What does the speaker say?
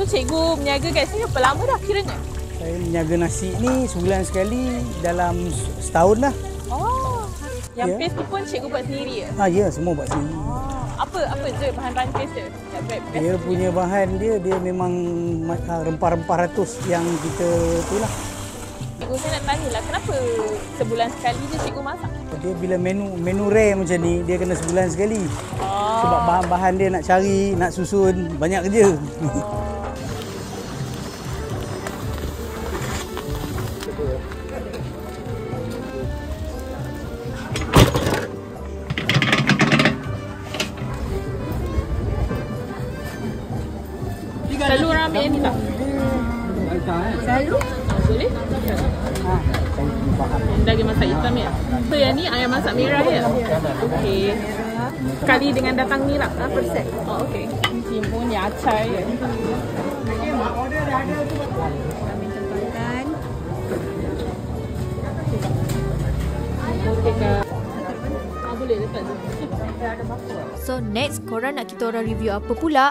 So cikgu berniaga kat sini berapa lama dah kiranya? Saya berniaga nasi ni sebulan sekali dalam setahun dah. Oh, yang paste tu pun cikgu buat sendiri ke? Ya, semua buat sendiri. Apa je bahan-bahan paste dia? Dia punya bahan dia memang rempah-rempah ratus yang kita tu lah. Cikgu, saya nak tanya lah, kenapa sebulan sekali je cikgu masak? Dia bila menu rare macam ni, dia kena sebulan sekali. Sebab bahan-bahan dia nak cari, nak susun, banyak kerja. Selalu ramai yang ni tak? Selalu? Boleh? Daging masak hitam ya? So yang ni ayam masak merah ya? Okey. Sekali dengan datang ni lah? Per set. Oh okey. Timun, yacai ya? Okey kak. Boleh letak tu. So next, korang nak kita orang review apa pula?